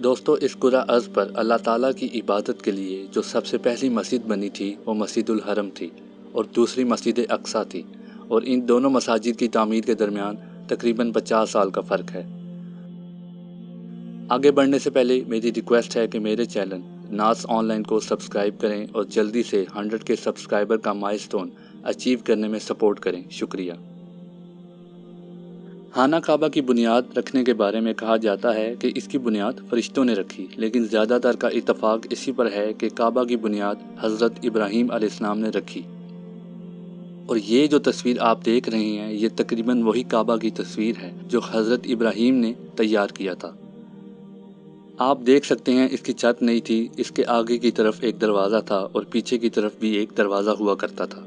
دوستو اس قرہ ارض پر اللہ تعالیٰ کی عبادت کے لیے جو سب سے پہلی مسجد بنی تھی وہ مسجد الحرم تھی اور دوسری مسجد اقصیٰ تھی، اور ان دونوں مساجد کی تعمیر کے درمیان تقریباً 50 سال کا فرق ہے۔ آگے بڑھنے سے پہلے میری ریکویسٹ ہے کہ میرے چینل ناز آن لائن کو سبسکرائب کریں اور جلدی سے 100 کے سبسکرائبر کا مائلسٹون اچیو کرنے میں سپورٹ کریں، شکریہ۔ خانہ کعبہ کی بنیاد رکھنے کے بارے میں کہا جاتا ہے کہ اس کی بنیاد فرشتوں نے رکھی، لیکن زیادہ تر کا اتفاق اسی پر ہے کہ کعبہ کی بنیاد حضرت ابراہیم علیہ السلام نے رکھی، اور یہ جو تصویر آپ دیکھ رہے ہیں یہ تقریباً وہی کعبہ کی تصویر ہے جو حضرت ابراہیم نے تیار کیا تھا۔ آپ دیکھ سکتے ہیں اس کی چھت نہیں تھی، اس کے آگے کی طرف ایک دروازہ تھا اور پیچھے کی طرف بھی ایک دروازہ ہوا کرتا تھا۔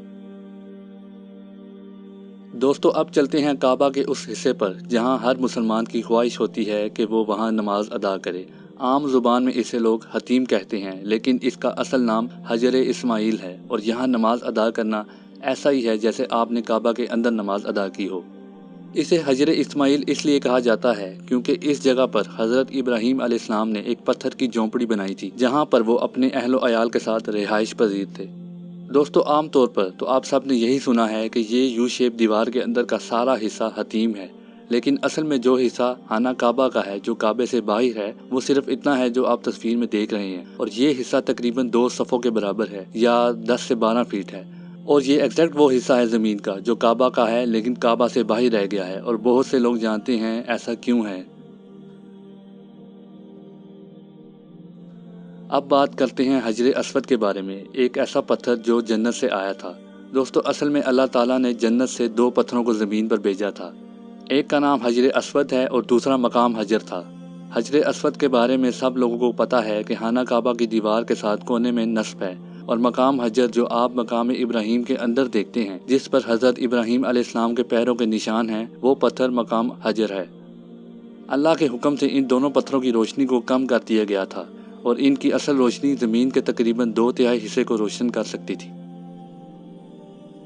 دوستو اب چلتے ہیں کعبہ کے اس حصے پر جہاں ہر مسلمان کی خواہش ہوتی ہے کہ وہ وہاں نماز ادا کرے۔ عام زبان میں اسے لوگ حتیم کہتے ہیں، لیکن اس کا اصل نام حجر اسماعیل ہے، اور یہاں نماز ادا کرنا ایسا ہی ہے جیسے آپ نے کعبہ کے اندر نماز ادا کی ہو۔ اسے حجر اسماعیل اس لیے کہا جاتا ہے کیونکہ اس جگہ پر حضرت ابراہیم علیہ السلام نے ایک پتھر کی جھونپڑی بنائی تھی جہاں پر وہ اپنے اہل و عیال کے ساتھ رہائش پذیر تھے۔ دوستو عام طور پر تو آپ سب نے یہی سنا ہے کہ یہ یو شیپ دیوار کے اندر کا سارا حصہ حتیم ہے، لیکن اصل میں جو حصہ خانہ کعبہ کا ہے جو کعبے سے باہر ہے وہ صرف اتنا ہے جو آپ تصویر میں دیکھ رہے ہیں، اور یہ حصہ تقریباً 2 صفوں کے برابر ہے یا 10 سے 12 فیٹ ہے، اور یہ ایگزیکٹ وہ حصہ ہے زمین کا جو کعبہ کا ہے لیکن کعبہ سے باہر رہ گیا ہے، اور بہت سے لوگ جانتے ہیں ایسا کیوں ہے۔ اب بات کرتے ہیں حجر اسود کے بارے میں، ایک ایسا پتھر جو جنت سے آیا تھا۔ دوستو اصل میں اللہ تعالیٰ نے جنت سے 2 پتھروں کو زمین پر بھیجا تھا، ایک کا نام حجر اسود ہے اور دوسرا مقام حجر تھا۔ حجر اسود کے بارے میں سب لوگوں کو پتہ ہے کہ خانہ کعبہ کی دیوار کے ساتھ کونے میں نصب ہے، اور مقام حجر جو آپ مقام ابراہیم کے اندر دیکھتے ہیں جس پر حضرت ابراہیم علیہ السلام کے پیروں کے نشان ہیں، وہ پتھر مقام حجر ہے۔ اللہ کے حکم سے ان دونوں پتھروں کی روشنی کو کم کر دیا گیا تھا، اور ان کی اصل روشنی زمین کے تقریباً 2/3 حصے کو روشن کر سکتی تھی۔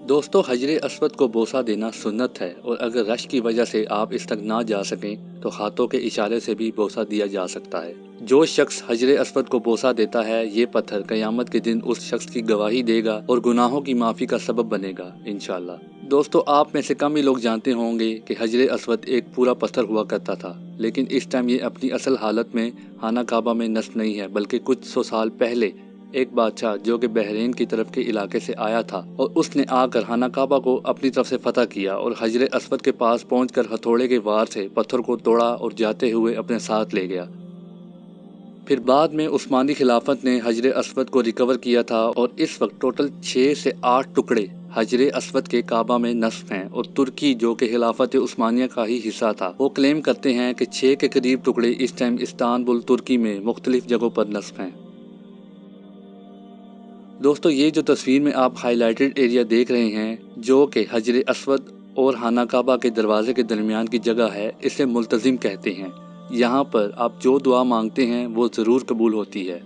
دوستو حجر اسود کو بوسہ دینا سنت ہے، اور اگر رش کی وجہ سے آپ اس تک نہ جا سکیں تو ہاتھوں کے اشارے سے بھی بوسہ دیا جا سکتا ہے۔ جو شخص حجر اسود کو بوسہ دیتا ہے یہ پتھر قیامت کے دن اس شخص کی گواہی دے گا اور گناہوں کی معافی کا سبب بنے گا انشاءاللہ۔ دوستو آپ میں سے کم ہی لوگ جانتے ہوں گے کہ حجر اسود ایک پورا پتھر ہوا کرتا تھا، لیکن اس ٹائم یہ اپنی اصل حالت میں خانہ کعبہ میں نصب نہیں ہے، بلکہ کچھ 100 سال پہلے ایک بادشاہ جو کہ بحرین کی طرف کے علاقے سے آیا تھا، اور اس نے آ کر خانہ کعبہ کو اپنی طرف سے فتح کیا اور حجر اسود کے پاس پہنچ کر ہتھوڑے کے وار سے پتھر کو توڑا اور جاتے ہوئے اپنے ساتھ لے گیا۔ پھر بعد میں عثمانی خلافت نے حجر اسود کو ریکور کیا تھا، اور اس وقت ٹوٹل 6 سے 8 ٹکڑے حجر اسود کے کعبہ میں نصب ہیں، اور ترکی جو کہ خلافت عثمانیہ کا ہی حصہ تھا وہ کلیم کرتے ہیں کہ 6 کے قریب ٹکڑے اس ٹائم استنبول ترکی میں مختلف جگہوں پر نصب ہیں۔ دوستو یہ جو تصویر میں آپ ہائی لائٹڈ ایریا دیکھ رہے ہیں جو کہ حجر اسود اور خانہ کعبہ کے دروازے کے درمیان کی جگہ ہے، اسے ملتزم کہتے ہیں۔ یہاں پر آپ جو دعا مانگتے ہیں وہ ضرور قبول ہوتی ہے،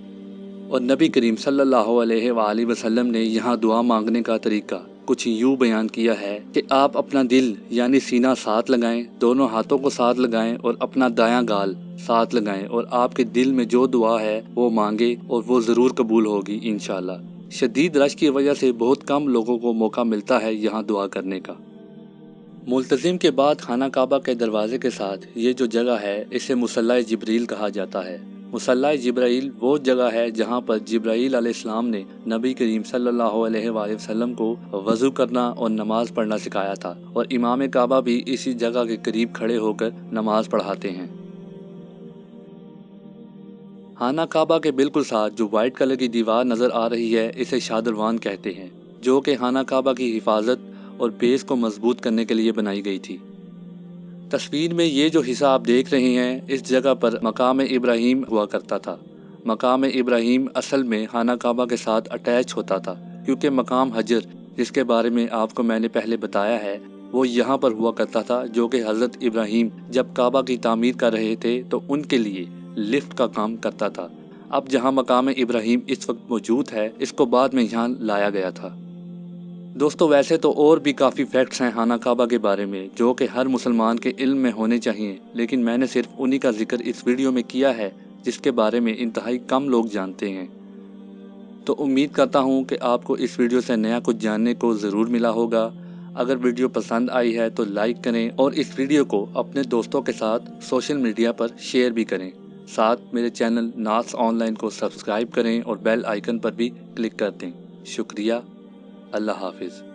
اور نبی کریم صلی اللہ علیہ وآلہ وسلم نے یہاں دعا مانگنے کا طریقہ کچھ یوں بیان کیا ہے کہ آپ اپنا دل یعنی سینہ ساتھ لگائیں، دونوں ہاتھوں کو ساتھ لگائیں اور اپنا دایاں گال ساتھ لگائیں، اور آپ کے دل میں جو دعا ہے وہ مانگے اور وہ ضرور قبول ہوگی انشاءاللہ۔ شدید رش کی وجہ سے بہت کم لوگوں کو موقع ملتا ہے یہاں دعا کرنے کا۔ ملتزم کے بعد خانہ کعبہ کے دروازے کے ساتھ یہ جو جگہ ہے اسے مصلی جبریل کہا جاتا ہے۔ مصلی جبرائیل وہ جگہ ہے جہاں پر جبرائیل علیہ السلام نے نبی کریم صلی اللہ علیہ وآلہ وسلم کو وضو کرنا اور نماز پڑھنا سکھایا تھا، اور امام کعبہ بھی اسی جگہ کے قریب کھڑے ہو کر نماز پڑھاتے ہیں۔ خانہ کعبہ کے بالکل ساتھ جو وائٹ کلر کی دیوار نظر آ رہی ہے اسے شادروان کہتے ہیں، جو کہ خانہ کعبہ کی حفاظت اور بیس کو مضبوط کرنے کے لیے بنائی گئی تھی۔ تصویر میں یہ جو حصہ آپ دیکھ رہے ہیں اس جگہ پر مقام ابراہیم ہوا کرتا تھا۔ مقام ابراہیم اصل میں خانہ کعبہ کے ساتھ اٹیچ ہوتا تھا، کیونکہ مقام حجر جس کے بارے میں آپ کو میں نے پہلے بتایا ہے وہ یہاں پر ہوا کرتا تھا، جو کہ حضرت ابراہیم جب کعبہ کی تعمیر کر رہے تھے تو ان کے لیے لفٹ کا کام کرتا تھا۔ اب جہاں مقام ابراہیم اس وقت موجود ہے اس کو بعد میں یہاں لایا گیا تھا۔ دوستو ویسے تو اور بھی کافی فیکٹس ہیں خانہ کعبہ کے بارے میں جو کہ ہر مسلمان کے علم میں ہونے چاہیے، لیکن میں نے صرف انہی کا ذکر اس ویڈیو میں کیا ہے جس کے بارے میں انتہائی کم لوگ جانتے ہیں۔ تو امید کرتا ہوں کہ آپ کو اس ویڈیو سے نیا کچھ جاننے کو ضرور ملا ہوگا۔ اگر ویڈیو پسند آئی ہے تو لائک کریں اور اس ویڈیو کو اپنے دوستوں کے ساتھ سوشل میڈیا پر شیئر بھی کریں۔ ساتھ میرے چینل ناس آن لائن کو سبسکرائب کریں اور بیل آئیکن پر بھی کلک کر دیں۔ شکریہ۔ اللہ حافظ۔